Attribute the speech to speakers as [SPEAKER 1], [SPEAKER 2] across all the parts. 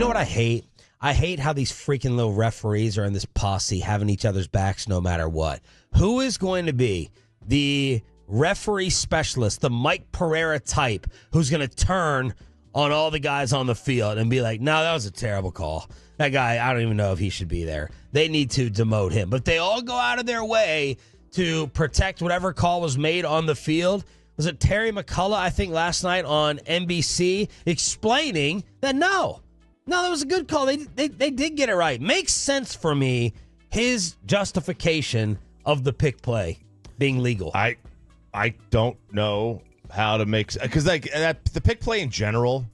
[SPEAKER 1] know what I hate? I hate how these freaking little referees are in this posse having each other's backs no matter what. Who is going to be the referee specialist, the Mike Pereira type, who's going to turn on all the guys on the field and be like, no, that was a terrible call. That guy, I don't even know if he should be there. They need to demote him. But they all go out of their way to protect whatever call was made on the field. Was it Terry McCullough, I think, last night on NBC, explaining that no, that was a good call. They did get it right. Makes sense for me, his justification of the pick play being legal.
[SPEAKER 2] I don't know how to make, because the pick play in general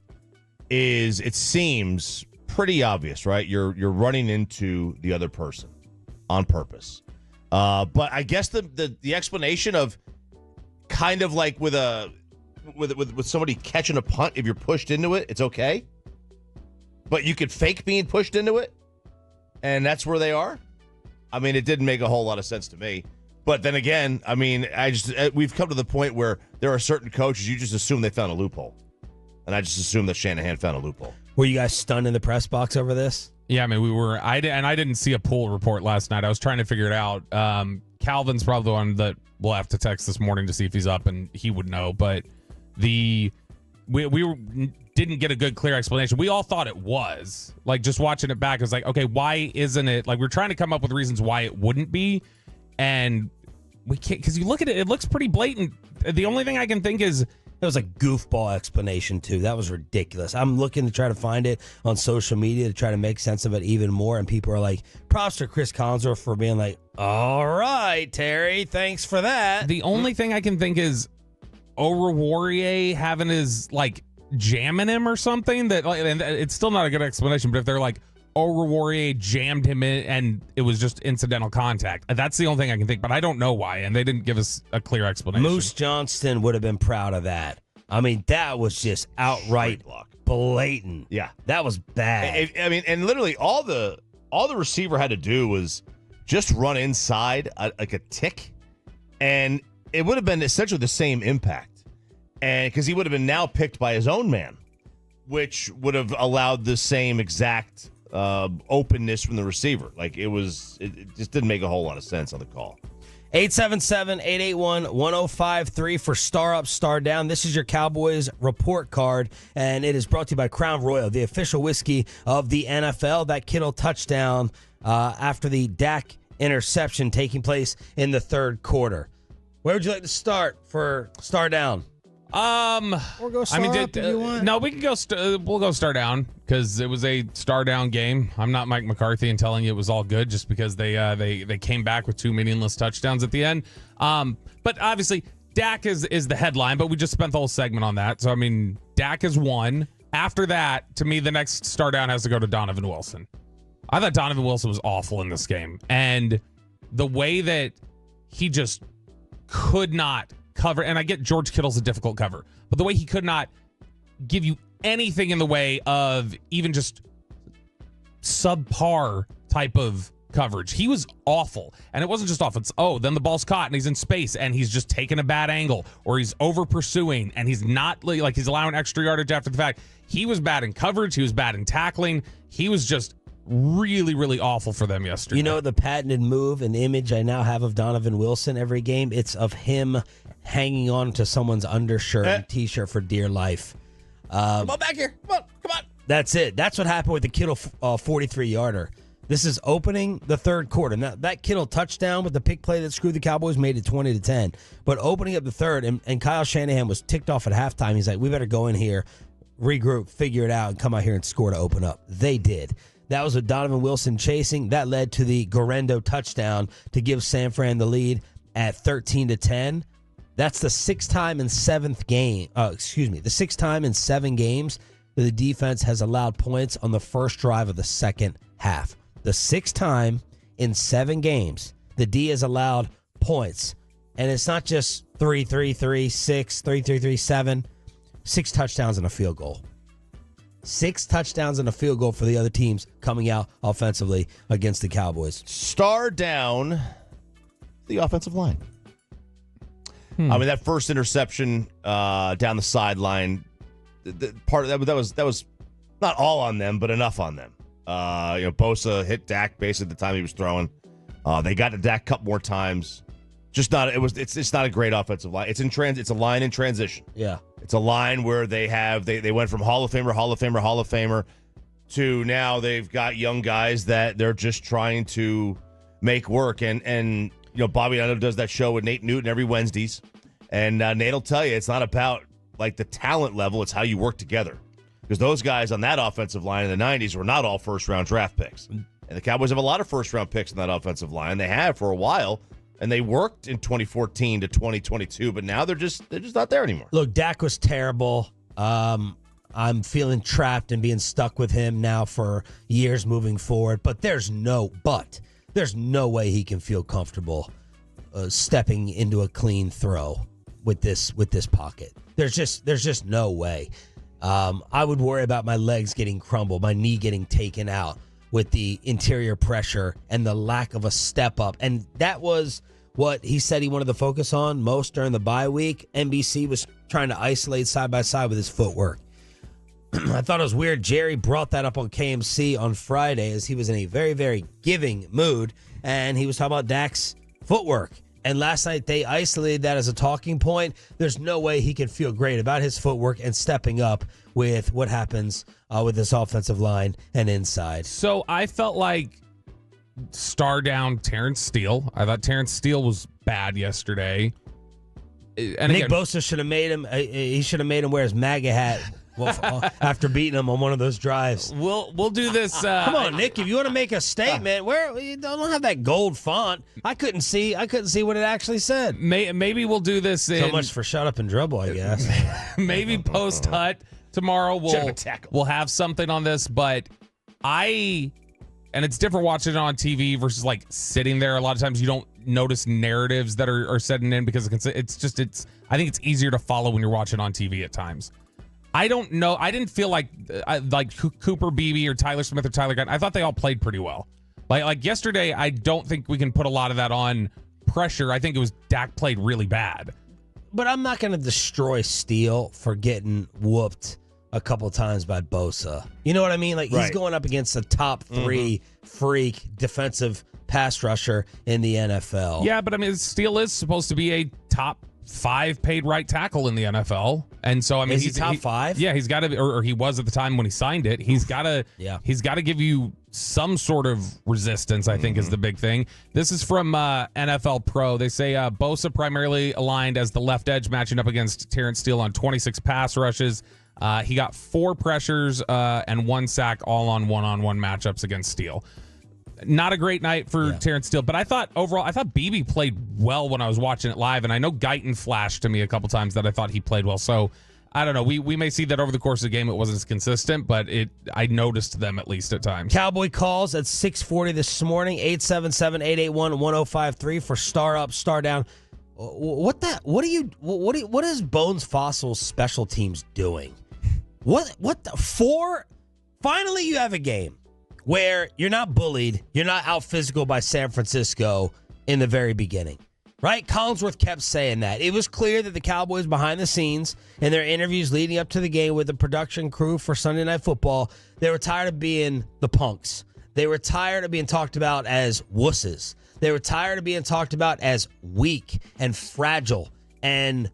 [SPEAKER 2] is, it seems pretty obvious, right? You're running into the other person on purpose. But I guess the explanation of kind of like with somebody catching a punt, if you're pushed into it, it's okay. But you could fake being pushed into it, and that's where they are. I mean, it didn't make a whole lot of sense to me. But then again, I mean, we've come to the point where there are certain coaches, you just assume they found a loophole. And I just assume that Shanahan found a loophole.
[SPEAKER 1] Were you guys stunned in the press box over this?
[SPEAKER 3] Yeah, I mean, we were. I didn't see a pool report last night. I was trying to figure it out. Calvin's probably the one that we'll have to text this morning to see if he's up, and he would know. But we didn't get a good, clear explanation. We all thought it was. Like, just watching it back, it was like, okay, why isn't it? Like, we're trying to come up with reasons why it wouldn't be, and we can't, because you look at it, it looks pretty blatant. The only thing I can think is,
[SPEAKER 1] it was a goofball explanation, too. That was ridiculous. I'm looking to try to find it on social media to try to make sense of it even more. And people are like, props to Chris Collinsworth for being like, all right, Terry, thanks for that.
[SPEAKER 3] The only thing I can think is Oruwariye having his, like, jamming him or something. That, like, and it's still not a good explanation, but if they're like, Oruwariye jammed him in and it was just incidental contact. That's the only thing I can think, but I don't know why, and they didn't give us a clear explanation.
[SPEAKER 1] Moose Johnston would have been proud of that. I mean, that was just outright blatant.
[SPEAKER 2] Yeah.
[SPEAKER 1] That was bad.
[SPEAKER 2] I mean, and literally all the receiver had to do was just run inside like a tick, and it would have been essentially the same impact. And because he would have been now picked by his own man, which would have allowed the same exact openness from the receiver. Like, it just didn't make a whole lot of sense on the call.
[SPEAKER 1] 877-881-1053 for Star Up, Star Down. This is your Cowboys report card, and it is brought to you by Crown Royal, the official whiskey of the NFL. That Kittle touchdown after the Dak interception taking place in the third quarter. Where would you like to start for Star Down?
[SPEAKER 4] Or go Star Up if you want.
[SPEAKER 3] No, we can go. We'll go Star Down because it was a Star Down game. I'm not Mike McCarthy and telling you it was all good just because they came back with two meaningless touchdowns at the end. But obviously Dak is the headline. But we just spent the whole segment on that. So I mean, Dak is one. After that, to me, the next Star Down has to go to Donovan Wilson. I thought Donovan Wilson was awful in this game, and the way that he just could not cover, and I get George Kittle's a difficult cover, but the way he could not give you anything in the way of even just subpar type of coverage. He was awful. And it wasn't just off. It's, then the ball's caught and he's in space and he's just taking a bad angle, or he's over pursuing and he's not, like, he's allowing extra yardage after the fact. He was bad in coverage. He was bad in tackling. He was just really, really awful for them yesterday.
[SPEAKER 1] You know the patented move and image I now have of Donovan Wilson every game? It's of him hanging on to someone's undershirt and T-shirt for dear life.
[SPEAKER 2] Come on back here. Come on.
[SPEAKER 1] That's it. That's what happened with the Kittle 43-yarder. This is opening the third quarter. Now, that Kittle touchdown with the pick play that screwed the Cowboys made it 20-10. But opening up the third, and Kyle Shanahan was ticked off at halftime. He's like, we better go in here, regroup, figure it out, and come out here and score to open up. They did. That was with Donovan Wilson chasing. That led to the Guerrero touchdown to give San Fran the lead at 13-10. That's the sixth time in 7 games that the defense has allowed points on the first drive of the second half. The sixth time in 7 games the D has allowed points. And it's not just 3-3-3, 6, 3-3-3, 7. 6 touchdowns and a field goal. 6 touchdowns and a field goal for the other teams coming out offensively against the Cowboys.
[SPEAKER 2] Star down the offensive line. I mean, that first interception down the sideline, part of that was Not all on them, but enough on them. Bosa hit Dak basically the time he was throwing. They got to Dak a couple more times. Just not. It's not a great offensive line. It's a line in transition.
[SPEAKER 1] Yeah.
[SPEAKER 2] It's a line where they went from Hall of Famer to now they've got young guys that they're just trying to make work. And Bobby, I know, does that show with Nate Newton every Wednesdays. And Nate will tell you it's not about like the talent level, it's how you work together. Because those guys on that offensive line in the 90s were not all first-round draft picks. And the Cowboys have a lot of first-round picks in that offensive line. They have for a while. And they worked in 2014 to 2022, but now they're just not there anymore.
[SPEAKER 1] Look, Dak was terrible. I'm feeling trapped and being stuck with him now for years moving forward. But there's no way he can feel comfortable stepping into a clean throw with this pocket. There's just no way. I would worry about my legs getting crumbled, my knee getting taken out with the interior pressure and the lack of a step up. And that was what he said he wanted to focus on most during the bye week. NBC was trying to isolate side by side with his footwork. I thought it was weird. Jerry brought that up on KMC on Friday as he was in a very, very giving mood, and he was talking about Dak's footwork. And last night they isolated that as a talking point. There's no way he can feel great about his footwork and stepping up with what happens with this offensive line and inside.
[SPEAKER 3] So I felt like star down Terrence Steele. I thought Terrence Steele was bad yesterday. And
[SPEAKER 1] Nick Bosa should have made him. He should have made him wear his MAGA hat after beating him on one of those drives.
[SPEAKER 3] We'll do this.
[SPEAKER 1] Come on, Nick. If you want to make a statement, where you don't have that gold font. I couldn't see what it actually said.
[SPEAKER 3] Maybe we'll do this.
[SPEAKER 1] So much for shut up and dribble, I guess.
[SPEAKER 3] Maybe post Hut tomorrow. We'll have something on this, but and it's different watching it on TV versus like sitting there. A lot of times you don't notice narratives that are setting in because it's. I think it's easier to follow when you're watching on TV at times. I don't know. I didn't feel like Cooper Beebe or Tyler Smith or Tyler Guyton. I thought they all played pretty well. Like yesterday, I don't think we can put a lot of that on pressure. I think it was Dak played really bad.
[SPEAKER 1] But I'm not going to destroy Steele for getting whooped a couple times by Bosa. You know what I mean? Like he's going up against a top 3 freak defensive pass rusher in the NFL.
[SPEAKER 3] Yeah, but I mean, Steele is supposed to be a top 5 paid right tackle in the NFL, and so I mean,
[SPEAKER 1] he's top 5.
[SPEAKER 3] Yeah, he's got to, or he was at the time when he signed it. He's got to, he's got to give you some sort of resistance. I think is the big thing. This is from NFL Pro. They say Bosa primarily aligned as the left edge, matching up against Terrence Steele on 26 pass rushes. He got 4 pressures and 1 sack, all on one-on-one matchups against Steele. Not a great night for Terrence Steele, but I thought Beebe played well when I was watching it live, and I know Guyton flashed to me a couple times that I thought he played well. So I don't know. We may see that over the course of the game. It wasn't as consistent, but I noticed them at least at times.
[SPEAKER 1] Cowboy calls at 6:40 this morning, 877-881-1053 for star up, star down. What is Bones Fossil's special teams doing? What the 4? Finally, you have a game where you're not bullied, you're not out physical by San Francisco in the very beginning, right? Collinsworth kept saying that. It was clear that the Cowboys behind the scenes in their interviews leading up to the game with the production crew for Sunday Night Football, they were tired of being the punks. They were tired of being talked about as wusses. They were tired of being talked about as weak and fragile and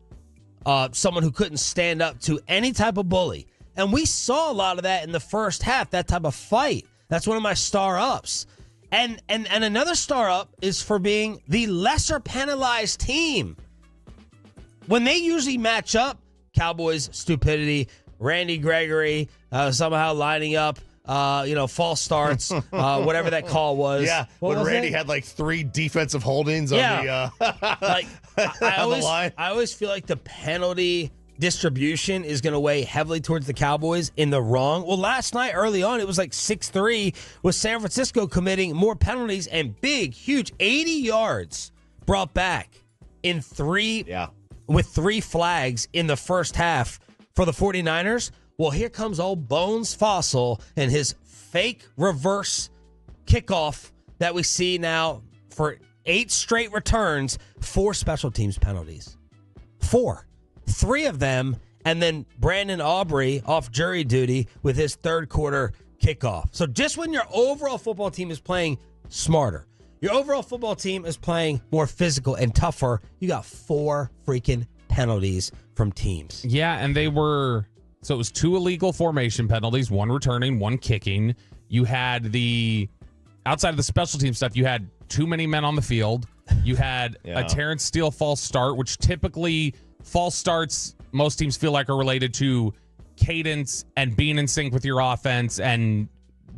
[SPEAKER 1] someone who couldn't stand up to any type of bully. And we saw a lot of that in the first half, that type of fight. That's one of my star ups. And another star up is for being the lesser penalized team. When they usually match up, Cowboys stupidity, Randy Gregory somehow lining up, false starts, whatever that call was.
[SPEAKER 2] Yeah, when Randy had like 3 defensive holdings on the on the line.
[SPEAKER 1] I always feel like the penalty distribution is going to weigh heavily towards the Cowboys in the wrong. Well, last night early on, it was like 6-3 with San Francisco committing more penalties and big, huge 80 yards brought back in 3 with 3 flags in the first half for the 49ers. Well, here comes old Bones Fossil and his fake reverse kickoff that we see now for 8 straight returns, 4 special teams penalties. 4. 3 of them and then Brandon Aubrey off jury duty with his third quarter kickoff. So just when your overall football team is playing smarter, your overall football team is playing more physical and tougher, you got 4 freaking penalties from teams.
[SPEAKER 3] Yeah, and they were, so it was 2 illegal formation penalties, 1 returning, 1 kicking. You had outside of the special team stuff, you had too many men on the field. You had a Terrence Steele false start, which typically false starts, most teams feel like are related to cadence and being in sync with your offense, and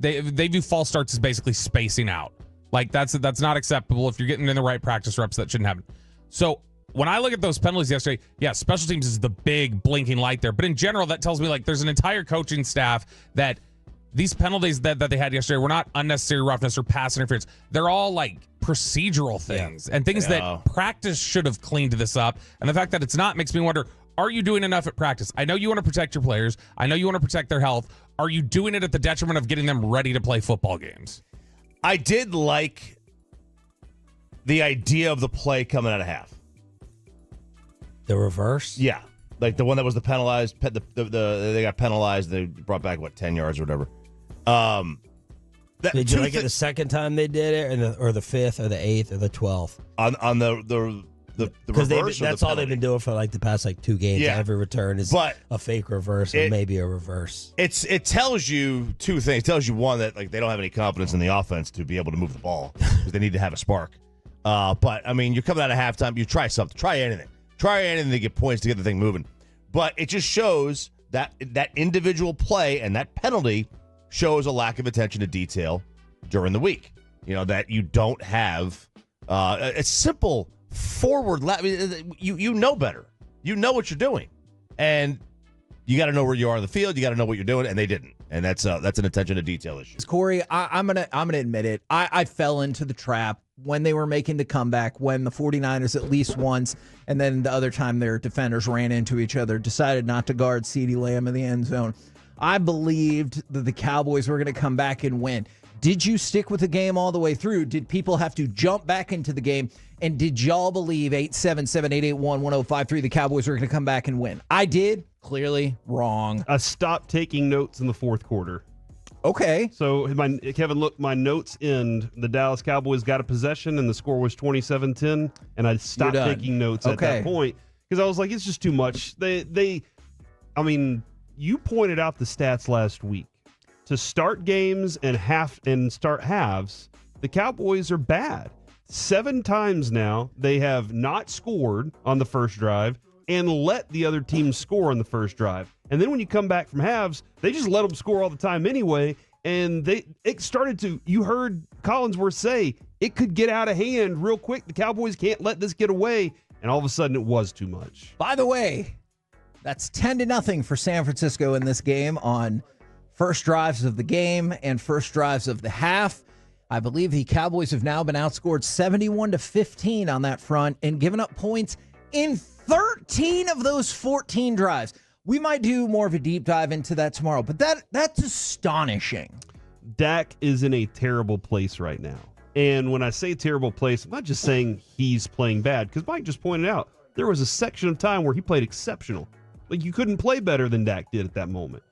[SPEAKER 3] they view false starts as basically spacing out. Like that's not acceptable. If you're getting in the right practice reps, that shouldn't happen. So when I look at those penalties yesterday, yeah, special teams is the big blinking light there. But in general, that tells me like there's an entire coaching staff that these penalties that they had yesterday were not unnecessary roughness or pass interference. They're all like procedural things and things that practice should have cleaned this up. And the fact that it's not makes me wonder, are you doing enough at practice? I know you want to protect your players. I know you want to protect their health. Are you doing it at the detriment of getting them ready to play football games?
[SPEAKER 2] I did like the idea of the play coming out of half.
[SPEAKER 1] The reverse?
[SPEAKER 2] Yeah. Like the one that was the penalized, they got penalized. They brought back, 10 yards or whatever.
[SPEAKER 1] Did you like it the second time they did it, or the 5th, or the 8th, or the 12th?
[SPEAKER 2] On the reverse?
[SPEAKER 1] That's all they've been doing for like the past 2 games.
[SPEAKER 2] Yeah.
[SPEAKER 1] Every return is a fake reverse or maybe a reverse.
[SPEAKER 2] It tells you 2 things. It tells you, one, that like they don't have any confidence in the offense to be able to move the ball because they need to have a spark. But I mean, you're coming out of halftime, you try something, try anything to get points to get the thing moving. But it just shows that individual play and that penalty shows a lack of attention to detail during the week. You know, that you don't have a simple forward you know better. You know what you're doing. And you got to know where you are on the field. You got to know what you're doing, and they didn't. And that's an attention to detail issue.
[SPEAKER 5] Corey, I'm gonna admit it. I fell into the trap when they were making the comeback, when the 49ers at least once, and then the other time their defenders ran into each other, decided not to guard CeeDee Lamb in the end zone. I believed that the Cowboys were going to come back and win. Did you stick with the game all the way through? Did people have to jump back into the game? And did y'all believe 877-881-1053 the Cowboys were going to come back and win? I did. Clearly wrong.
[SPEAKER 6] I stopped taking notes in the fourth quarter.
[SPEAKER 5] Okay.
[SPEAKER 6] So, Kevin, look, my notes end. The Dallas Cowboys got a possession, and the score was 27-10, and I stopped taking notes at that point because I was like, it's just too much. You pointed out the stats last week. To start games and start halves, the Cowboys are bad. 7 times now they have not scored on the first drive and let the other team score on the first drive. And then when you come back from halves, they just let them score all the time anyway. And you heard Collinsworth say, it could get out of hand real quick. The Cowboys can't let this get away. And all of a sudden it was too much.
[SPEAKER 5] By the way, that's 10-0 for San Francisco in this game on first drives of the game and first drives of the half. I believe the Cowboys have now been outscored 71-15 on that front and given up points in 13 of those 14 drives. We might do more of a deep dive into that tomorrow, but that's astonishing.
[SPEAKER 6] Dak is in a terrible place right now. And when I say terrible place, I'm not just saying he's playing bad, because Mike just pointed out there was a section of time where he played exceptional. Like, you couldn't play better than Dak did at that moment.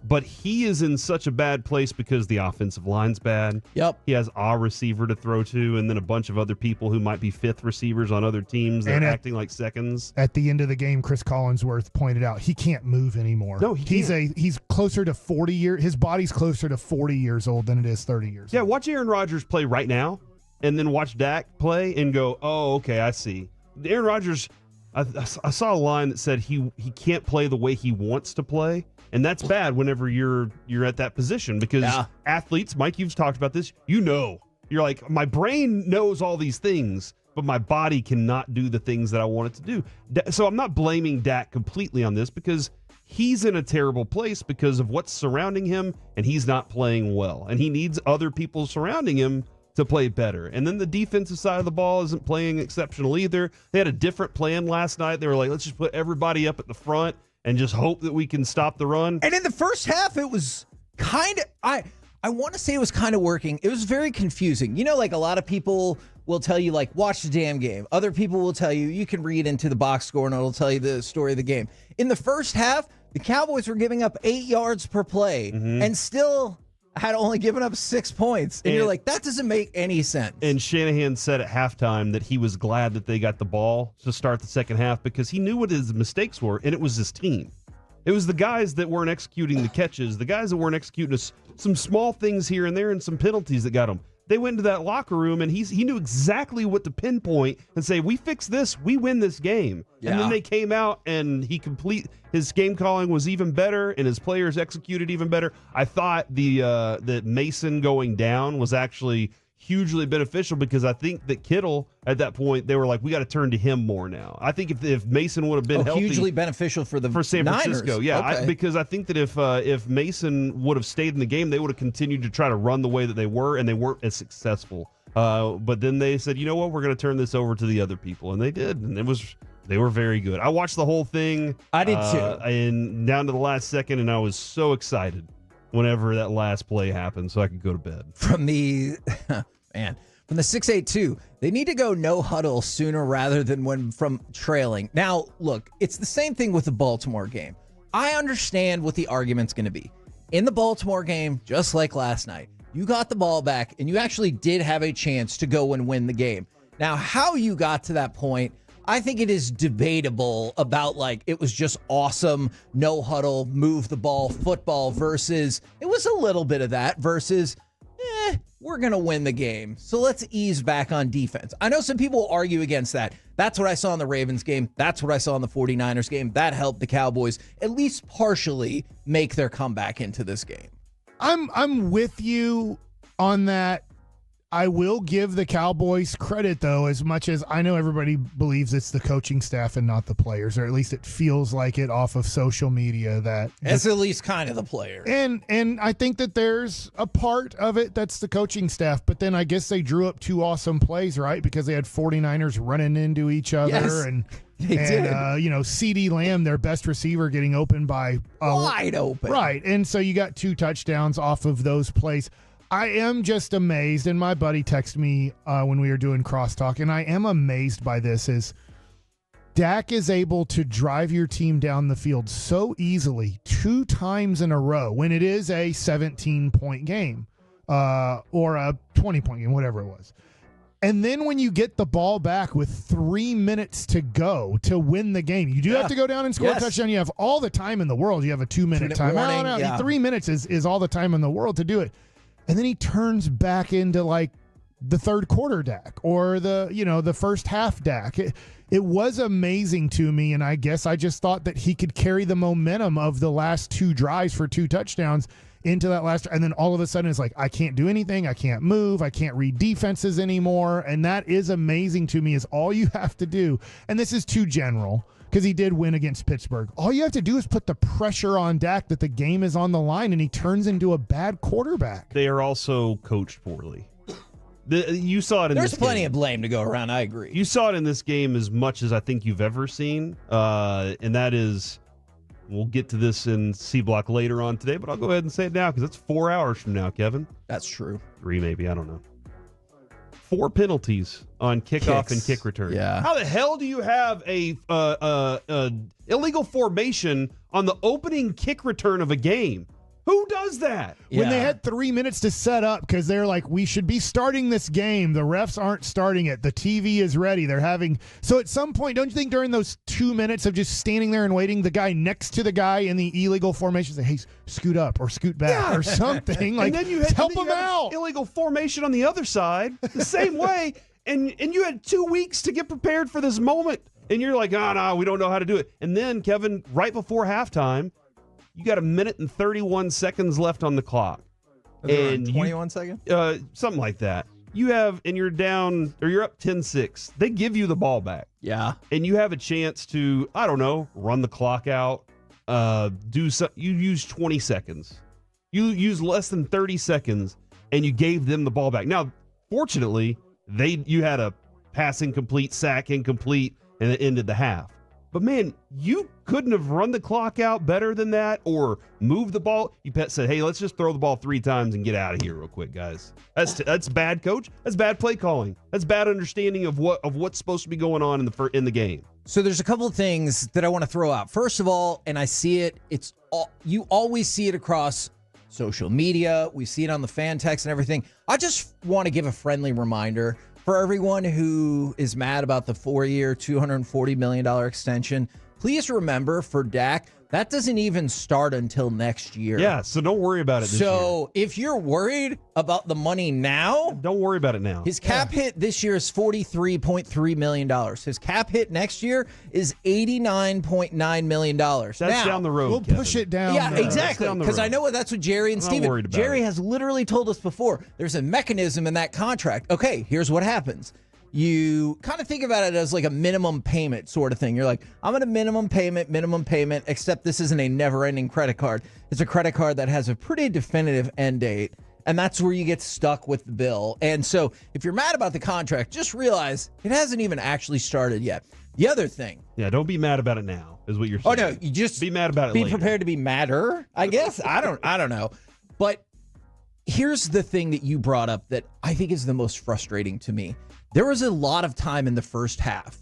[SPEAKER 6] But he is in such a bad place because the offensive line's bad.
[SPEAKER 5] Yep.
[SPEAKER 6] He has a receiver to throw to, and then a bunch of other people who might be fifth receivers on other teams that are acting like seconds.
[SPEAKER 4] At the end of the game, Chris Collinsworth pointed out he can't move anymore.
[SPEAKER 6] No, he can't.
[SPEAKER 4] He's closer to 40 years. His body's closer to 40 years old than it is 30 years old.
[SPEAKER 6] Yeah, watch Aaron Rodgers play right now, and then watch Dak play and go, oh, okay, I see. Aaron Rodgers, I saw a line that said he can't play the way he wants to play. And that's bad whenever you're at that position, because athletes, Mike, you've talked about this, you're like, my brain knows all these things, but my body cannot do the things that I want it to do. So I'm not blaming Dak completely on this, because he's in a terrible place because of what's surrounding him, and he's not playing well. And he needs other people surrounding him to play better. And then the defensive side of the ball isn't playing exceptional either. They had a different plan last night. They were like, let's just put everybody up at the front and just hope that we can stop the run.
[SPEAKER 5] And in the first half, it was kind of, I want to say it was kind of working. It was very confusing. You know, like a lot of people will tell you, like, watch the damn game. Other people will tell you, you can read into the box score and it'll tell you the story of the game. In the first half, the Cowboys were giving up 8 yards per play and still had only given up 6 points. And you're like, that doesn't make any sense.
[SPEAKER 6] And Shanahan said at halftime that he was glad that they got the ball to start the second half because he knew what his mistakes were, and it was his team. It was the guys that weren't executing the catches, the guys that weren't executing some small things here and there and some penalties that got them. They went into that locker room, and he knew exactly what to pinpoint and say, we fix this, we win this game. Yeah. And then they came out, and his game calling was even better, and his players executed even better. I thought that Mason going down was actually hugely beneficial because I think that Kittle, at that point, they were like, we got to turn to him more now. I think if Mason would have been healthy.
[SPEAKER 5] Hugely beneficial for San
[SPEAKER 6] Francisco.
[SPEAKER 5] Niners.
[SPEAKER 6] Yeah, because I think that if Mason would have stayed in the game, they would have continued to try to run the way that they were, and they weren't as successful. But then they said, you know what, we're going to turn this over to the other people, and they did, and they were very good. I watched the whole thing.
[SPEAKER 5] I did too.
[SPEAKER 6] And down to the last second, and I was so excited whenever that last play happened so I could go to bed.
[SPEAKER 5] From the 682, they need to go no huddle sooner rather than from trailing. Now, look, it's the same thing with the Baltimore game. I understand what the argument's going to be. In the Baltimore game, just like last night, you got the ball back and you actually did have a chance to go and win the game. Now, how you got to that point, I think it is debatable about, like, it was just awesome, no huddle, move the ball, football versus it was a little bit of that versus we're going to win the game, so let's ease back on defense. I know some people argue against that. That's what I saw in the Ravens game. That's what I saw in the 49ers game. That helped the Cowboys at least partially make their comeback into this game.
[SPEAKER 4] I'm with you on that. I will give the Cowboys credit, though, as much as I know everybody believes it's the coaching staff and not the players, or at least it feels like it off of social media that
[SPEAKER 5] it's at least kind of the player.
[SPEAKER 4] And I think that there's a part of it that's the coaching staff, but then I guess they drew up 2 awesome plays, right? Because they had 49ers running into each other.
[SPEAKER 5] Yes,
[SPEAKER 4] and
[SPEAKER 5] they did.
[SPEAKER 4] CeeDee Lamb, their best receiver, getting open by
[SPEAKER 5] wide open.
[SPEAKER 4] Right. And so you got 2 touchdowns off of those plays. I am just amazed, and my buddy texted me when we were doing crosstalk, and I am amazed by this, is Dak is able to drive your team down the field so easily 2 times in a row when it is a 17-point game or a 20-point game, whatever it was. And then when you get the ball back with 3 minutes to go to win the game, you do have to go down and score a touchdown. You have all the time in the world. You have a 2-minute timeout.
[SPEAKER 5] Yeah.
[SPEAKER 4] 3 minutes is all the time in the world to do it. And then he turns back into like the third quarter Dak or the first half Dak. It was amazing to me, and I guess I just thought that he could carry the momentum of the last 2 drives for 2 touchdowns into that last, and then all of a sudden it's like, I can't do anything, I can't move, I can't read defenses anymore, and that is amazing to me, is all you have to do, and this is too general, because he did win against Pittsburgh. All you have to do is put the pressure on Dak that the game is on the line, and he turns into a bad quarterback.
[SPEAKER 6] They are also coached poorly. You saw it in this game.
[SPEAKER 5] There's plenty of blame to go around, I agree.
[SPEAKER 6] You saw it in this game as much as I think you've ever seen, and that is, we'll get to this in C Block later on today, but I'll go ahead and say it now because it's 4 hours from now, Kevin.
[SPEAKER 5] That's true.
[SPEAKER 6] 3 maybe, I don't know. 4 penalties on kickoff and kick return.
[SPEAKER 5] Yeah.
[SPEAKER 6] How the hell do you have a illegal formation on the opening kick return of a game? Who does that?
[SPEAKER 4] When they had 3 minutes to set up, because they're like, we should be starting this game. The refs aren't starting it. The TV is ready. So at some point, don't you think during those 2 minutes of just standing there and waiting, the guy next to the guy in the illegal formation say, hey, scoot up or scoot back or something. Like,
[SPEAKER 6] and then
[SPEAKER 4] help him out.
[SPEAKER 6] Illegal formation on the other side the same way. And you had 2 weeks to get prepared for this moment. And you're like, no, we don't know how to do it. And then, Kevin, right before halftime, you got 1 minute and 31 seconds left on the clock.
[SPEAKER 5] And 21 seconds?
[SPEAKER 6] Something like that. You're down, or you're up 10-6. They give you the ball back.
[SPEAKER 5] Yeah.
[SPEAKER 6] And you have a chance to, I don't know, run the clock out, you use 20 seconds. You use less than 30 seconds, and you gave them the ball back. Now, fortunately, you had a pass incomplete, sack incomplete, and it ended the half. But, man, you couldn't have run the clock out better than that or moved the ball. You said, hey, let's just throw the ball 3 times and get out of here real quick, guys. That's bad, coach. That's bad play calling. That's bad understanding of what's supposed to be going on in the game.
[SPEAKER 5] So there's a couple of things that I want to throw out. First of all, and I see it, you always see it across social media. We see it on the fan text and everything. I just want to give a friendly reminder for everyone who is mad about the 4-year, $240 million extension. Please remember, for Dak, that doesn't even start until next year.
[SPEAKER 6] Yeah, so don't worry about it this year.
[SPEAKER 5] So if you're worried about the money now,
[SPEAKER 6] don't worry about it now.
[SPEAKER 5] His cap hit this year is $43.3 million. His cap hit next year is $89.9 million.
[SPEAKER 6] That's down the road.
[SPEAKER 4] We'll push it down.
[SPEAKER 5] Yeah, exactly. Because I know that's what Jerry and Steven. Jerry has literally told us before. There's a mechanism in that contract. Okay, here's what happens. You kind of think about it as like a minimum payment sort of thing. You're like, I'm at a minimum payment, except this isn't a never-ending credit card. It's a credit card that has a pretty definitive end date, and that's where you get stuck with the bill. And so if you're mad about the contract, just realize it hasn't even actually started yet. The other thing.
[SPEAKER 6] Yeah, don't be mad about it now, is what you're saying.
[SPEAKER 5] Oh, no, you just
[SPEAKER 6] be mad about it later.
[SPEAKER 5] Be prepared to be madder, I guess. I don't know. But here's the thing that you brought up that I think is the most frustrating to me. There was a lot of time in the first half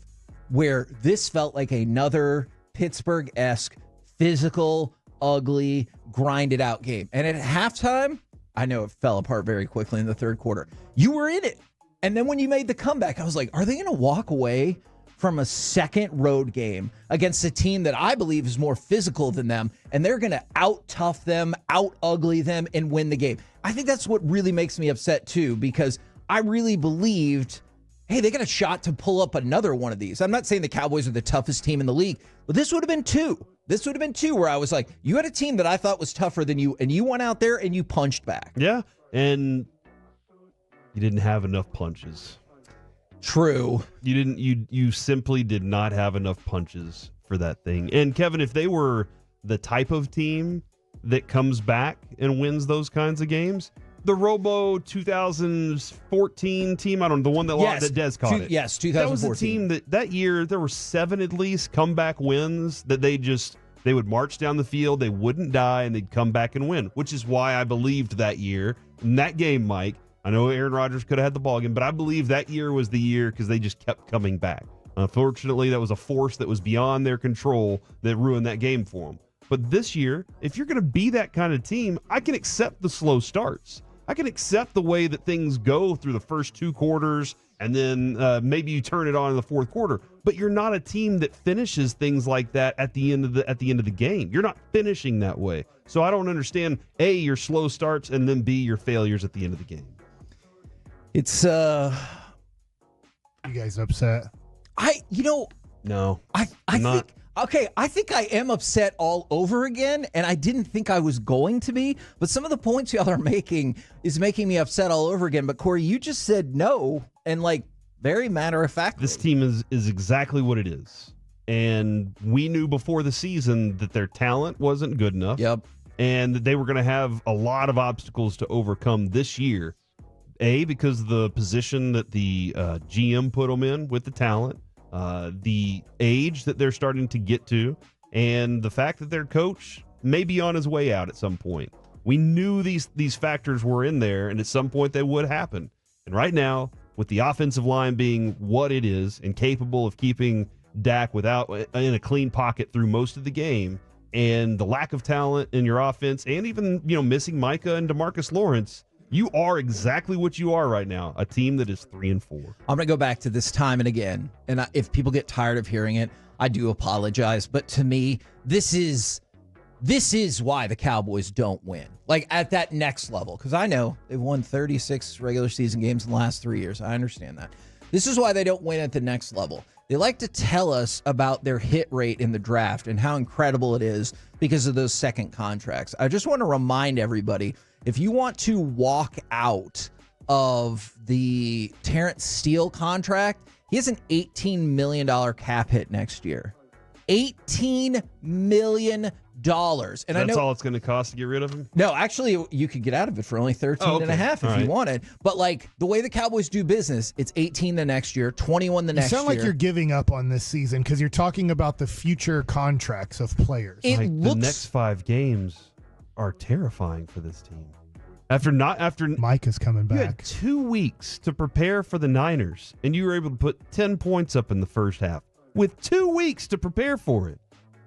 [SPEAKER 5] where this felt like another Pittsburgh-esque, physical, ugly, grinded out game. And at halftime, I know it fell apart very quickly in the third quarter. You were in it. And then when you made the comeback, I was like, are they going to walk away from a second road game against a team that I believe is more physical than them, and they're going to out-tough them, out-ugly them, and win the game? I think that's what really makes me upset, too, because I really believed, hey, they got a shot to pull up another one of these. I'm not saying the Cowboys are the toughest team in the league, but this would have been 2. This would have been 2 where I was like, you had a team that I thought was tougher than you, and you went out there and you punched back.
[SPEAKER 6] Yeah, and you didn't have enough punches.
[SPEAKER 5] True.
[SPEAKER 6] You simply did not have enough punches for that thing. And Kevin, if they were the type of team that comes back and wins those kinds of games, the Robo 2014 team, I don't know, the one that lost, that Dez caught it.
[SPEAKER 5] Yes, 2014.
[SPEAKER 6] That was a team that year, there were 7 at least comeback wins that they would march down the field, they wouldn't die, and they'd come back and win, which is why I believed that year, in that game, Mike, I know Aaron Rodgers could have had the ball game, but I believe that year was the year because they just kept coming back. Unfortunately, that was a force that was beyond their control that ruined that game for them. But this year, if you're going to be that kind of team, I can accept the slow starts. I can accept the way that things go through the first 2 quarters, and then maybe you turn it on in the fourth quarter. But you're not a team that finishes things like that at the end of the game. You're not finishing that way. So I don't understand A, your slow starts, and then B, your failures at the end of the game.
[SPEAKER 5] It's
[SPEAKER 4] You guys upset?
[SPEAKER 6] No.
[SPEAKER 5] I think okay, I think I am upset all over again, and I didn't think I was going to be, but some of the points y'all are making is making me upset all over again. But Corey, you just said no, and like very matter of fact.
[SPEAKER 6] This team is exactly what it is. And we knew before the season that their talent wasn't good enough.
[SPEAKER 5] Yep.
[SPEAKER 6] And that they were going to have a lot of obstacles to overcome this year. A, because of the position that the GM put them in with the talent, the age that they're starting to get to, and the fact that their coach may be on his way out at some point. We knew these factors were in there, and at some point they would happen. And right now, with the offensive line being what it is and capable of keeping Dak in a clean pocket through most of the game, and the lack of talent in your offense, and even missing Micah and DeMarcus Lawrence, you are exactly what you are right now, a team that is 3-4.
[SPEAKER 5] I'm going to go back to this time and again, and if people get tired of hearing it, I do apologize. But to me, this is why the Cowboys don't win, like at that next level. Because I know they've won 36 regular season games in the last 3 years. I understand that. This is why they don't win at the next level. They like to tell us about their hit rate in the draft and how incredible it is because of those second contracts. I just want to remind everybody, if you want to walk out of the Terrence Steele contract, he has an $18 million cap hit next year. $18 million And I
[SPEAKER 6] That's
[SPEAKER 5] know
[SPEAKER 6] all it's going to cost to get rid of him?
[SPEAKER 5] no, actually, you could get out of it for only 13 and a half if
[SPEAKER 6] All
[SPEAKER 5] you
[SPEAKER 6] right.
[SPEAKER 5] wanted. But like the way the Cowboys do business, it's 18 the next year, 21 the
[SPEAKER 4] You
[SPEAKER 5] next
[SPEAKER 4] sound
[SPEAKER 5] year.
[SPEAKER 4] like you're giving up on this season because you're talking about the future contracts of players.
[SPEAKER 5] It
[SPEAKER 6] Like,
[SPEAKER 5] looks
[SPEAKER 6] the next 5 games are terrifying for this team. After
[SPEAKER 4] Mike is coming
[SPEAKER 6] you had
[SPEAKER 4] back.
[SPEAKER 6] 2 weeks to prepare for the Niners, and you were able to put 10 points up in the first half with 2 weeks to prepare for it.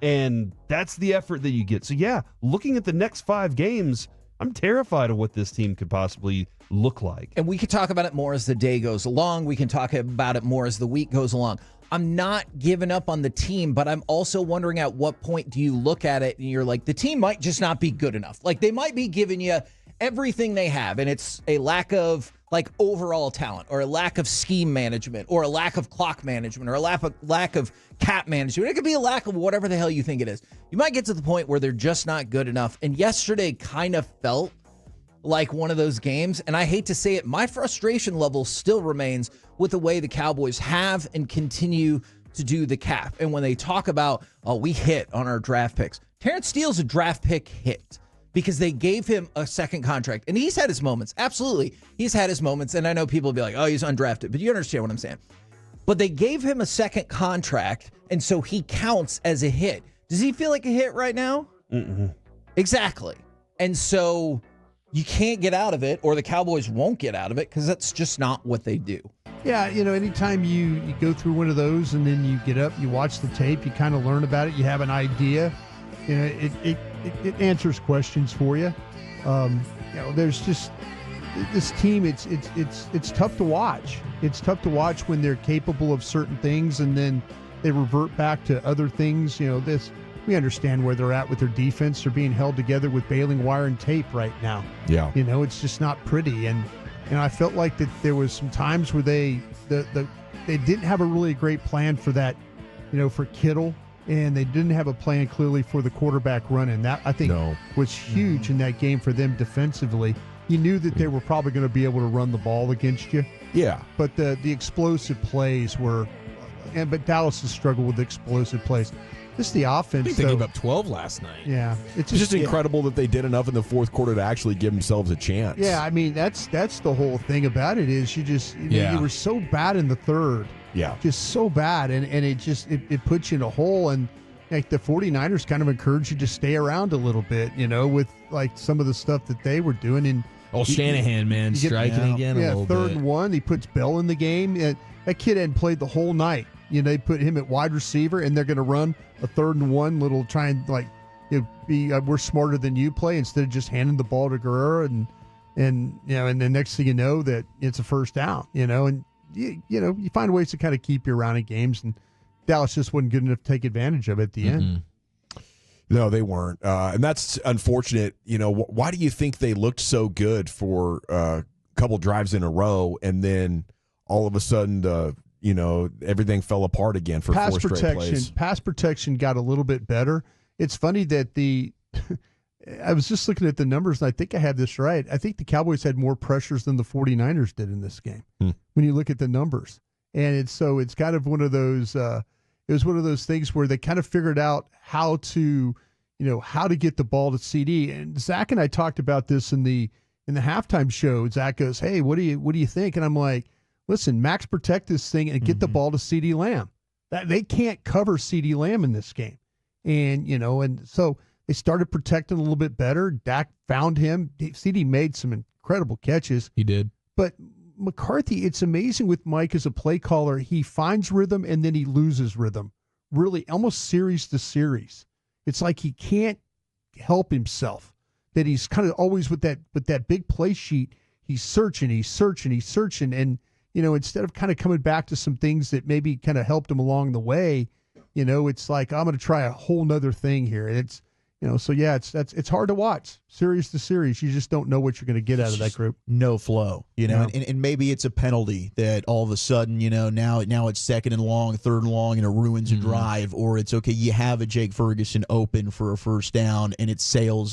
[SPEAKER 6] And that's the effort that you get. So, yeah, looking at the next 5 games, I'm terrified of what this team could possibly look like.
[SPEAKER 5] and we can talk about it more as the day goes along. We can talk about it more as the week goes along. I'm not giving up on the team, but I'm also wondering at what point do you look at it and you're like, the team might just not be good enough. Like they might be giving you everything they have, and it's a lack of like overall talent or a lack of scheme management or a lack of clock management or a lack of cap management. It could be a lack of whatever the hell you think it is. You might get to the point where they're just not good enough. And yesterday kind of felt like one of those games. And I hate to say it, my frustration level still remains with the way the Cowboys have and continue to do the cap. And when they talk about, oh, we hit on our draft picks, Terrence Steele's a draft pick hit because they gave him a second contract. And he's had his moments. Absolutely. He's had his moments. And I know people will be like, oh, he's undrafted. But you understand what I'm saying. But they gave him a second contract, and so he counts as a hit. Does he feel like a hit right now? Exactly. And so you can't get out of it, or the Cowboys won't get out of it, because that's just not what they do.
[SPEAKER 7] Yeah, anytime you go through one of those and then you get up, you watch the tape, you kind of learn about it, you have an idea, it answers questions for you. There's just this team. It's tough to watch. It's tough to watch when they're capable of certain things and then they revert back to other things. We understand where they're at with their defense. They're being held together with baling wire and tape right now.
[SPEAKER 2] Yeah.
[SPEAKER 7] It's just not pretty. And I felt like that there was some times where they didn't have a really great plan for that, for Kittle, and they didn't have a plan clearly for the quarterback run. And that, I think, was huge in that game for them defensively. You knew that they were probably going to be able to run the ball against you.
[SPEAKER 2] Yeah.
[SPEAKER 7] But the explosive plays were, but Dallas has struggled with explosive plays. Just the offense.
[SPEAKER 8] I think they gave up 12 last night.
[SPEAKER 7] Yeah,
[SPEAKER 8] It's just incredible that they did enough in the fourth quarter to actually give themselves a chance.
[SPEAKER 7] Yeah, I mean that's the whole thing about it is you just you were so bad in the third.
[SPEAKER 8] Yeah.
[SPEAKER 7] Just so bad, and it puts you in a hole. And like the 49ers kind of encouraged you to stay around a little bit, with like some of the stuff that they were doing. And
[SPEAKER 8] Shanahan, man, striking again a little
[SPEAKER 7] third
[SPEAKER 8] bit.
[SPEAKER 7] and one. He puts Bell in the game. That kid hadn't played the whole night. They put him at wide receiver, and they're going to run a 3rd and 1 little try and we're smarter than you play instead of just handing the ball to Guerrero and the next thing you know that it's a first down. And you find ways to kind of keep you around in games, and Dallas just wasn't good enough to take advantage of it at the end.
[SPEAKER 8] No, they weren't, and that's unfortunate. Why do you think they looked so good for a couple drives in a row, and then all of a sudden everything fell apart again for
[SPEAKER 7] pass
[SPEAKER 8] 4 straight
[SPEAKER 7] protection.
[SPEAKER 8] plays?
[SPEAKER 7] Pass protection got a little bit better. It's funny that I was just looking at the numbers, and I think I had this right. I think the Cowboys had more pressures than the 49ers did in this game when you look at the numbers. And it's kind of one of those it was one of those things where they kind of figured out how to get the ball to CD. And Zach and I talked about this in the halftime show. Zach goes, "Hey, what do you think?" And I'm like, listen, max protect this thing and get the ball to CeeDee Lamb. That they can't cover CeeDee Lamb in this game. And, and so they started protecting a little bit better. Dak found him. CeeDee made some incredible catches.
[SPEAKER 8] He did.
[SPEAKER 7] But McCarthy, it's amazing with Mike as a play caller. He finds rhythm and then he loses rhythm. Really, almost series to series. It's like he can't help himself. That he's kind of always with that big play sheet. He's searching. And, instead of kind of coming back to some things that maybe kind of helped him along the way, it's like, I'm going to try a whole nother thing here. And it's, it's hard to watch series to series. You just don't know what you're going to get out of that group.
[SPEAKER 9] No flow, and maybe it's a penalty that all of a sudden, now it's 2nd and long, 3rd and long, and it ruins a drive, or it's okay. You have a Jake Ferguson open for a first down, and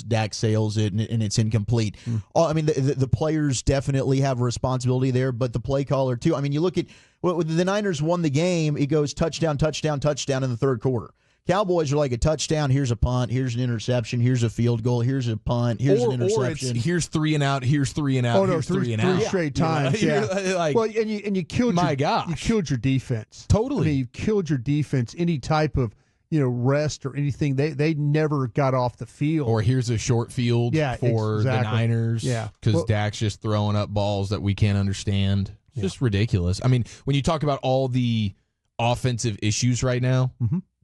[SPEAKER 9] Dak sails it, and it's incomplete. I mean, the players definitely have a responsibility there, but the play caller too. I mean, you look at the Niners won the game. It goes touchdown, touchdown, touchdown in the 3rd quarter. Cowboys are like a touchdown. Here's a punt. Here's an interception. Here's a field goal. Here's a punt. Here's an interception.
[SPEAKER 8] Or it's here's 3 and out. Here's 3 and out.
[SPEAKER 7] Oh no,
[SPEAKER 8] here's
[SPEAKER 7] three
[SPEAKER 8] and out.
[SPEAKER 7] straight times.
[SPEAKER 8] You know?
[SPEAKER 7] Yeah.
[SPEAKER 8] Like,
[SPEAKER 7] well, and you killed
[SPEAKER 8] my
[SPEAKER 7] your,
[SPEAKER 8] gosh.
[SPEAKER 7] you killed your defense.
[SPEAKER 8] Totally.
[SPEAKER 7] I mean, you killed your defense. Any type of rest or anything, they never got off the field.
[SPEAKER 8] Or here's a short field for the
[SPEAKER 7] exactly.
[SPEAKER 8] Niners.
[SPEAKER 7] Yeah.
[SPEAKER 8] Because
[SPEAKER 7] Well-
[SPEAKER 8] Dak's just throwing up balls that we can't understand. It's just ridiculous. I mean, when you talk about all the offensive issues right now,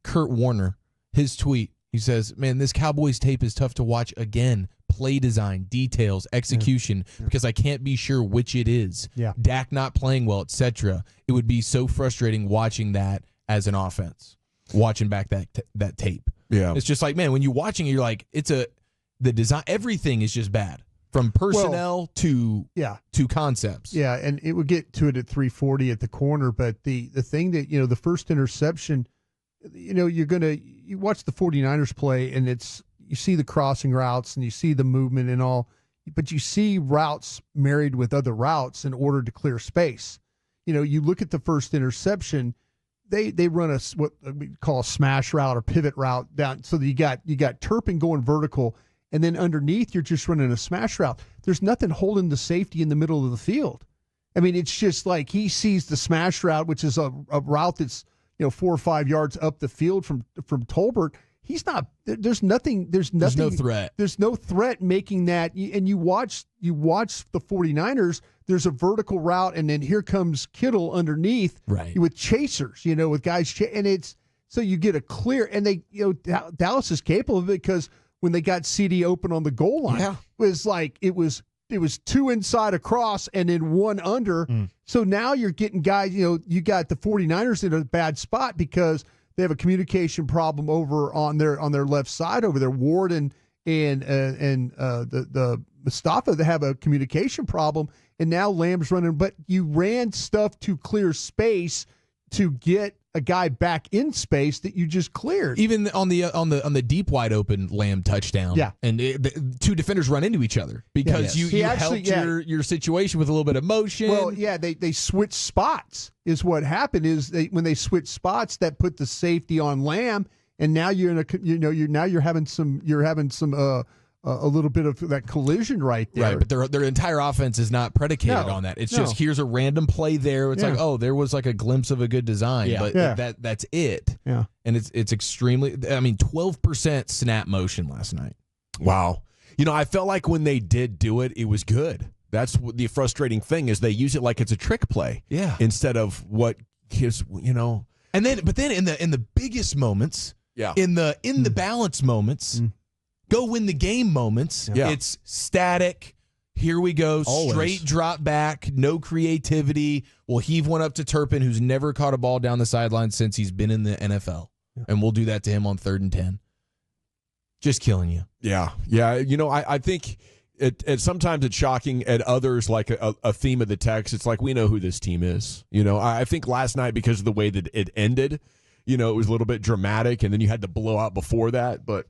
[SPEAKER 8] Kurt Warner, his tweet, he says, man, this Cowboys tape is tough to watch again. Play design, details, execution, because I can't be sure which it is.
[SPEAKER 7] Yeah.
[SPEAKER 8] Dak not playing well, etc. It would be so frustrating watching that as an offense, watching back that tape.
[SPEAKER 7] Yeah.
[SPEAKER 8] It's just like, man, when you're watching it, you're like, the design, everything is just bad. From personnel to concepts.
[SPEAKER 7] Yeah, and it would get to it at 340 at the corner, but the thing that, the first interception, you watch the 49ers play, and you see the crossing routes and you see the movement and all, but you see routes married with other routes in order to clear space. You look at the first interception, they run what we call a smash route or pivot route down, so that you got Turpin going vertical, and then underneath you're just running a smash route. There's nothing holding the safety in the middle of the field. I mean, it's just like he sees the smash route, which is a route that's 4 or 5 yards up the field from Tolbert. He's not. There's nothing. There's no
[SPEAKER 8] threat.
[SPEAKER 7] There's no threat making that. And you watch the 49ers. There's a vertical route, and then here comes Kittle underneath, with chasers. With guys, and it's so you get a clear. And they, Dallas is capable of it, because when they got CD open on the goal line, it was like it was 2 inside across and then 1 under. So now you're getting guys, you got the 49ers in a bad spot because they have a communication problem over on their left side over there. Ward and the Mustafa, they have a communication problem, and now Lamb's running. But you ran stuff to clear space to get a guy back in space that you just cleared.
[SPEAKER 8] Even on the deep wide open Lamb touchdown, and the 2 defenders run into each other because you helped your situation with a little bit of motion.
[SPEAKER 7] Well, they switched spots is what happened. Is when they switched spots, that put the safety on Lamb, and now you're in you're having some a little bit of that collision right there.
[SPEAKER 8] Right, but their entire offense is not predicated on that. It's just here's a random play there. It's like, oh, there was like a glimpse of a good design, but that's it.
[SPEAKER 7] Yeah,
[SPEAKER 8] and it's extremely. I mean, 12% snap motion last night.
[SPEAKER 10] Wow. I felt like when they did do it, it was good. That's what the frustrating thing is. They use it like it's a trick play, instead of what gives
[SPEAKER 8] And then, but then in the biggest moments, in the balance moments. Go win the game moments.
[SPEAKER 10] Yeah.
[SPEAKER 8] It's static. Here we go.
[SPEAKER 10] Always.
[SPEAKER 8] Straight drop back. No creativity. We'll heave one up to Turpin, who's never caught a ball down the sideline since he's been in the NFL. And we'll do that to him on 3rd and 10. Just killing you.
[SPEAKER 10] Yeah. Yeah. I think it sometimes it's shocking. At others, like a theme of the text, it's like we know who this team is. I think last night, because of the way that it ended, it was a little bit dramatic, and then you had the blowout before that. But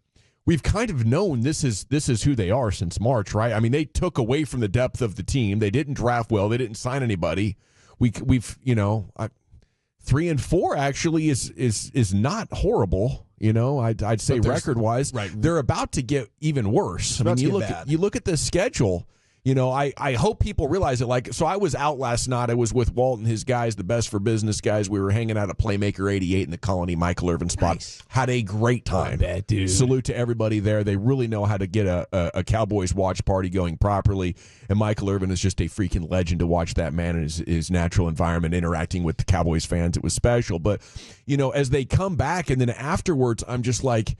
[SPEAKER 10] we've kind of known this is who they are since March, right? I mean, they took away from the depth of the team. They didn't draft well. They didn't sign anybody. We've 3-4 actually is not horrible. I'd say record wise,
[SPEAKER 8] right?
[SPEAKER 10] They're about to get even worse. I mean, you look at the schedule. I hope people realize it. Like, so I was out last night. I was with Walt and his guys, the Best for Business guys. We were hanging out at Playmaker 88 in the Colony Michael Irvin spot.
[SPEAKER 8] Nice.
[SPEAKER 10] Had a great time.
[SPEAKER 8] I bet, dude.
[SPEAKER 10] Salute to everybody there. They really know how to get a Cowboys watch party going properly. And Michael Irvin is just a freaking legend to watch that man in his natural environment interacting with the Cowboys fans. It was special. But, as they come back and then afterwards, I'm just like,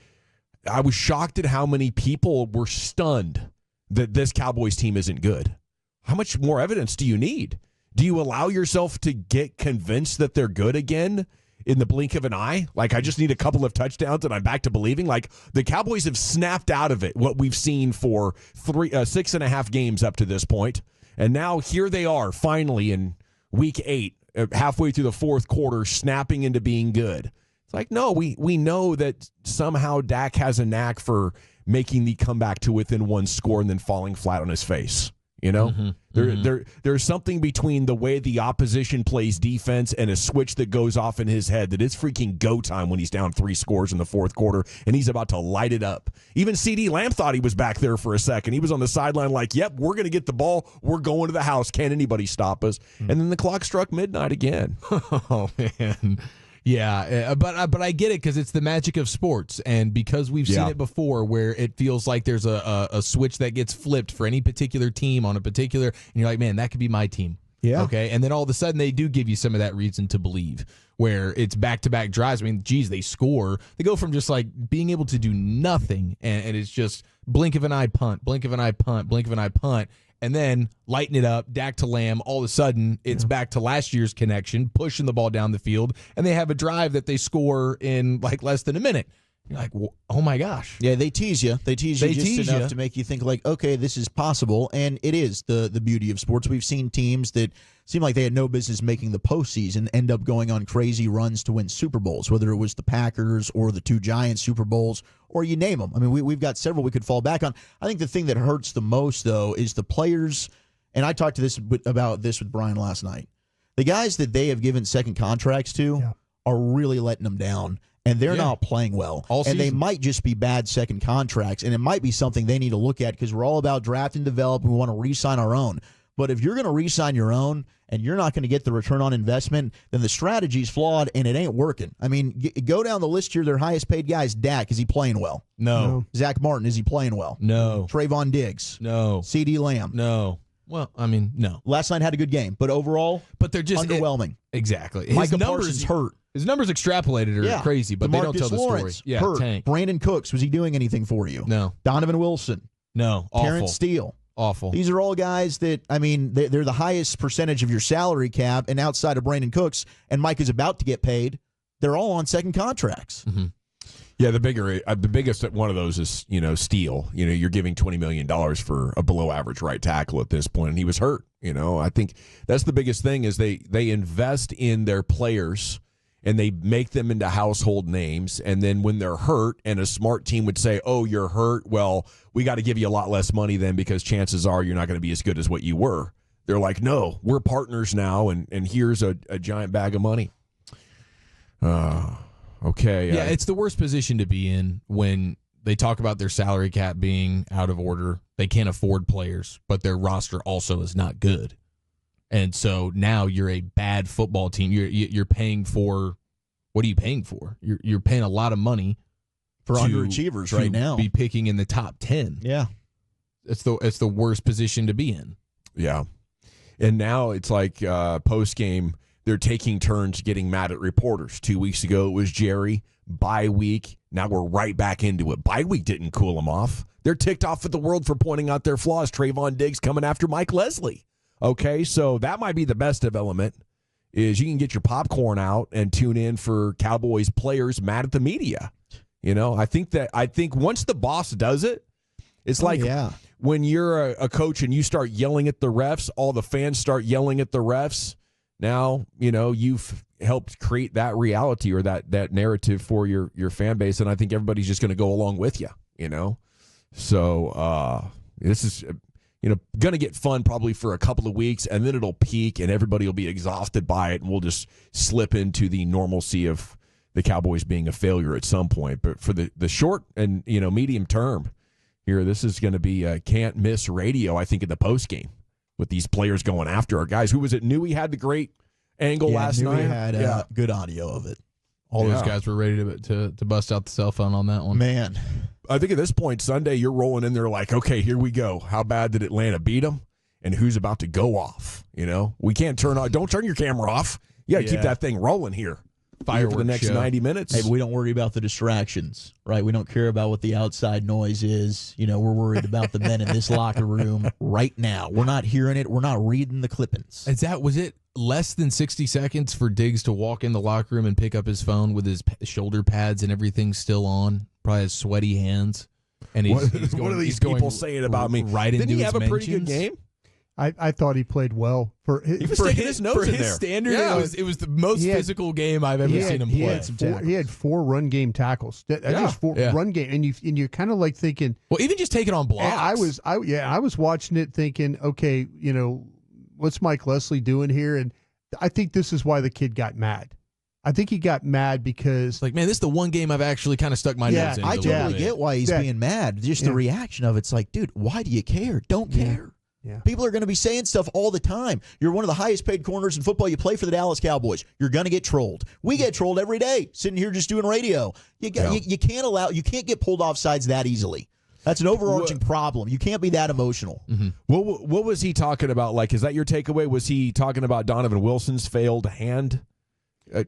[SPEAKER 10] I was shocked at how many people were stunned that this Cowboys team isn't good. How much more evidence do you need? Do you allow yourself to get convinced that they're good again in the blink of an eye? Like, I just need a couple of touchdowns and I'm back to believing. Like, the Cowboys have snapped out of it, what we've seen for 6.5 games up to this point. And now here they are, finally in week 8, halfway through the 4th quarter, snapping into being good. It's like, no, we know that somehow Dak has a knack for making the comeback to within 1 score and then falling flat on his face. You know, there's something between the way the opposition plays defense and a switch that goes off in his head that it's freaking go time when he's down 3 scores in the fourth quarter and he's about to light it up. Even CD Lamb thought he was back there for a second. He was on the sideline like, yep, we're going to get the ball. We're going to the house. Can't anybody stop us? And then the clock struck midnight again.
[SPEAKER 11] Oh, man. Yeah, but I get it because it's the magic of sports, and because we've seen it before where it feels like there's a switch that gets flipped for any particular team on a particular, and you're like, man, that could be my team.
[SPEAKER 9] Yeah.
[SPEAKER 11] Okay, and then all of a sudden they do give you some of that reason to believe where it's back-to-back drives. I mean, geez, they score. They go from just like being able to do nothing, and it's just blink of an eye punt, blink of an eye punt, blink of an eye punt. And then lighten it up, Dak to Lamb, all of a sudden it's back to last year's connection, pushing the ball down the field, and they have a drive that they score in like less than a minute. You're like, oh my gosh.
[SPEAKER 9] Yeah, they tease you. They tease you just enough to make you think like, okay, this is possible. And it is the beauty of sports. We've seen teams that seem like they had no business making the postseason end up going on crazy runs to win Super Bowls, whether it was the Packers or the 2 Giants Super Bowls, or you name them. I mean, we've got several we could fall back on. I think the thing that hurts the most, though, is the players, and I talked about this with Brian last night. The guys that they have given second contracts to are really letting them down. And they're not playing well. And they might just be bad second contracts. And it might be something they need to look at because we're all about draft and develop. We want to re-sign our own. But if you're going to re-sign your own and you're not going to get the return on investment, then the strategy's flawed and it ain't working. I mean, go down the list here. Their highest paid guy is Dak. Is he playing well?
[SPEAKER 11] No.
[SPEAKER 9] Zach Martin, is he playing well?
[SPEAKER 11] No.
[SPEAKER 9] Trayvon Diggs?
[SPEAKER 11] No.
[SPEAKER 9] CD Lamb?
[SPEAKER 11] No. Well, I mean, no.
[SPEAKER 9] Last night had a good game, but overall,
[SPEAKER 11] they're just
[SPEAKER 9] underwhelming.
[SPEAKER 11] Exactly.
[SPEAKER 9] Micah Parsons hurt.
[SPEAKER 11] His numbers extrapolated are crazy, but they don't tell the story. Yeah,
[SPEAKER 9] hurt.
[SPEAKER 11] tank.
[SPEAKER 9] Brandon Cooks, was he doing anything for you?
[SPEAKER 11] No.
[SPEAKER 9] Donovan Wilson?
[SPEAKER 11] No.
[SPEAKER 9] Terrence Steele?
[SPEAKER 11] Awful.
[SPEAKER 9] These are all guys that, I mean, they're the highest percentage of your salary cap, and outside of Brandon Cooks, and Mike is about to get paid, they're all on second contracts.
[SPEAKER 10] Mm-hmm. Yeah, the biggest one of those is, Steele. You're giving $20 million for a below average right tackle at this point, and he was hurt. I think that's the biggest thing is they invest in their players and they make them into household names. And then when they're hurt, and a smart team would say, "Oh, you're hurt. Well, we got to give you a lot less money then because chances are you're not going to be as good as what you were." They're like, "No, we're partners now, and here's a giant bag of money." Okay.
[SPEAKER 11] Yeah, it's the worst position to be in when they talk about their salary cap being out of order. They can't afford players, but their roster also is not good. And so now you're a bad football team. You're paying for, what are you paying for? You're paying a lot of money
[SPEAKER 9] for underachievers right now.
[SPEAKER 11] Be picking in the top 10.
[SPEAKER 9] Yeah.
[SPEAKER 11] It's the worst position to be in.
[SPEAKER 10] Yeah. And now it's like post game, they're taking turns getting mad at reporters. 2 weeks ago, it was Jerry. Bye week. Now we're right back into it. Bye week didn't cool them off. They're ticked off at the world for pointing out their flaws. Trayvon Diggs coming after Mike Leslie. Okay, so that might be the best development is you can get your popcorn out and tune in for Cowboys players mad at the media. I think once the boss does it, it's when you're a coach and you start yelling at the refs, all the fans start yelling at the refs. Now, you've helped create that reality or that narrative for your fan base, and I think everybody's just going to go along with you, So this is, going to get fun probably for a couple of weeks, and then it'll peak, and everybody will be exhausted by it, and we'll just slip into the normalcy of the Cowboys being a failure at some point. But for the short and, medium term here, this is going to be a can't miss radio, I think, in the postgame. With these players going after our guys. Who was it? Knew he had the great angle last night.
[SPEAKER 9] He had good audio of it.
[SPEAKER 11] All those guys were ready to bust out the cell phone on that one.
[SPEAKER 9] Man.
[SPEAKER 10] I think at this point, Sunday, you're rolling in there like, okay, here we go. How bad did Atlanta beat them? And who's about to go off? We can't don't turn your camera off. You got to keep that thing rolling here. Fire for the next 90 minutes.
[SPEAKER 9] Hey, but we don't worry about the distractions, right? We don't care about what the outside noise is. We're worried about the men in this locker room right now. We're not hearing it. We're not reading the clippings.
[SPEAKER 11] Was it less than 60 seconds for Diggs to walk in the locker room and pick up his phone with his shoulder pads and everything still on? Probably has sweaty hands. And he's going,
[SPEAKER 10] what are these people saying about me?
[SPEAKER 11] Right
[SPEAKER 10] Didn't
[SPEAKER 11] into
[SPEAKER 10] he have
[SPEAKER 11] his
[SPEAKER 10] a pretty good
[SPEAKER 11] mentions?
[SPEAKER 10] game?
[SPEAKER 7] I thought he played well for
[SPEAKER 8] He was
[SPEAKER 11] For
[SPEAKER 8] sticking
[SPEAKER 11] his,
[SPEAKER 8] his nose
[SPEAKER 11] for
[SPEAKER 8] in
[SPEAKER 11] his
[SPEAKER 8] there.
[SPEAKER 11] standard,
[SPEAKER 8] Yeah.
[SPEAKER 11] it was the most
[SPEAKER 7] He had-
[SPEAKER 11] physical game I've ever seen him play.
[SPEAKER 7] He had 4 run game tackles. That's just 4
[SPEAKER 11] Yeah.
[SPEAKER 7] run game, and you're kind of like thinking.
[SPEAKER 11] Well, even just taking on blocks.
[SPEAKER 7] I was watching it thinking, okay, what's Mike Leslie doing here? And I think this is why the kid got mad. I think he got mad because
[SPEAKER 11] like, man, this is the one game I've actually kind of stuck my
[SPEAKER 7] Yeah,
[SPEAKER 11] nose in.
[SPEAKER 9] I
[SPEAKER 11] a little
[SPEAKER 9] totally
[SPEAKER 11] bit.
[SPEAKER 9] get why he's
[SPEAKER 7] Yeah.
[SPEAKER 9] being mad. Just the reaction of it's like, dude, why do you care? Don't care.
[SPEAKER 7] Yeah.
[SPEAKER 9] People are going to be saying stuff all the time. You're one of the highest paid corners in football. You play for the Dallas Cowboys. You're going to get trolled. We get trolled every day sitting here just doing radio. You can't get pulled off sides that easily. That's an overarching problem. You can't be that emotional.
[SPEAKER 11] Mm-hmm.
[SPEAKER 8] What was he talking about? Like, is that your takeaway? Was he talking about Donovan Wilson's failed hand?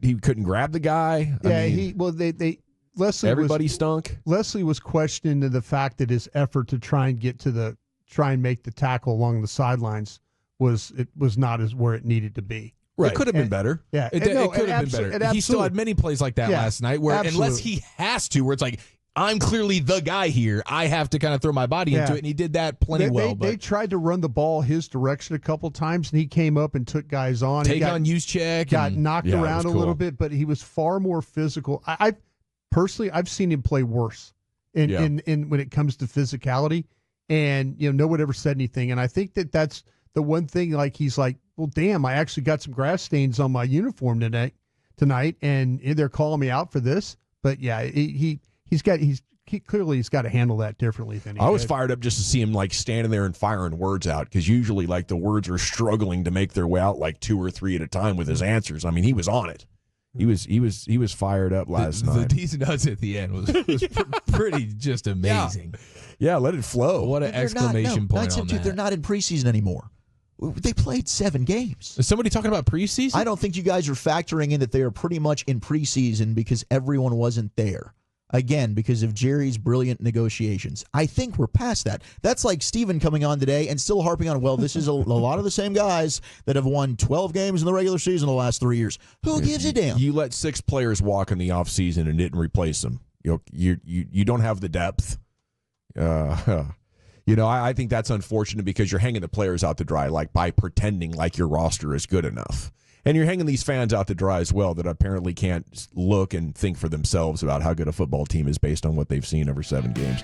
[SPEAKER 8] He couldn't grab the guy. Everybody stunk.
[SPEAKER 7] Leslie was questioning the fact that his effort to try and make the tackle along the sidelines was not as where it needed to be.
[SPEAKER 8] Right.
[SPEAKER 11] It could have been better.
[SPEAKER 7] Yeah,
[SPEAKER 11] It could have been better. He still had many plays like that last night where, unless he has to, where it's like, I'm clearly the guy here, I have to kind of throw my body into it, and he did that plenty well.
[SPEAKER 7] They tried to run the ball his direction a couple times, and he came up and took guys on.
[SPEAKER 11] Take on use check.
[SPEAKER 7] Got knocked around a little bit, but he was far more physical. I personally, I've seen him play worse in when it comes to physicality, and no one ever said anything. And I think that's the one thing. Like, he's like, well, damn, I actually got some grass stains on my uniform tonight, and they're calling me out for this. But yeah, he's got to handle that differently than he
[SPEAKER 8] I was
[SPEAKER 7] did.
[SPEAKER 8] fired up just to see him like standing there and firing words out, because usually like the words are struggling to make their way out like 2 or 3 at a time with his answers. I mean, he was on it. He was fired up last night.
[SPEAKER 11] The D's nuts at the end was pretty just amazing.
[SPEAKER 8] Yeah, let it flow.
[SPEAKER 11] What an exclamation point on that.
[SPEAKER 9] They're not in preseason anymore. They played 7 games.
[SPEAKER 11] Is somebody talking about preseason?
[SPEAKER 9] I don't think you guys are factoring in that they are pretty much in preseason because everyone wasn't there. Again, because of Jerry's brilliant negotiations. I think we're past that. That's like Steven coming on today and still harping on, well, this is a lot of the same guys that have won 12 games in the regular season the last 3 years. Who gives a damn?
[SPEAKER 8] You let 6 players walk in the offseason and didn't replace them. You don't have the depth. I think that's unfortunate because you're hanging the players out to dry, like by pretending like your roster is good enough. And you're hanging these fans out to dry as well that apparently can't look and think for themselves about how good a football team is based on what they've seen over 7 games.